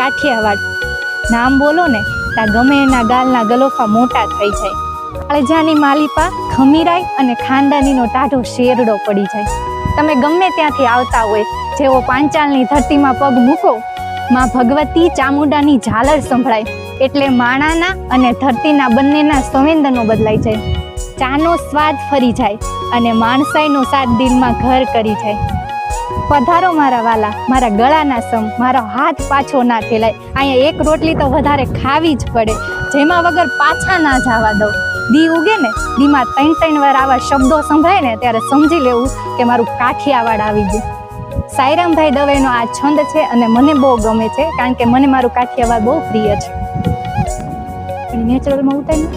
કાઠિયાવાડ નામ બોલો ને ત્યાં ગમે એના ગાલના ગલોફા મોટા થઈ જાય. કાળજાની માલિપા ખમીરાય અને ખાનદાનીનો ટાઢો શેરડો પડી જાય. તમે ગમે ત્યાંથી આવતા હોય, જેવો પાંચાલની ધરતીમાં પગ મૂકો, માં ભગવતી ચામુંડાની ઝાલર સંભળાય એટલે માણાના અને ધરતીના બંનેના સંવેદનો બદલાઈ જાય. ચાનો સ્વાદ ફરી જાય અને માણસાઈનો સાથ દિલમાં ઘર કરી જાય. પધારો મારા વાલા, મારા ગળાના સમ, મારો હાથ પાછો ના ફેલાય. અહીંયા એક રોટલી તો વધારે ખાવી જ પડે, જેમાં વગર પાછા ના જવા દઉં. દી ઉગે ને, દીમાં 3 વાર આવા શબ્દો સંભળાય ને ત્યારે સમજી લેવું કે મારું કાઠિયાવાડ આવી ગયું. સાઈરામભાઈ દવેનો આ છંદ છે અને મને બહુ ગમે છે, કારણ કે મને મારું કાઠિયાવાડ બહુ પ્રિય છે. નેચરલમાં ઉતારી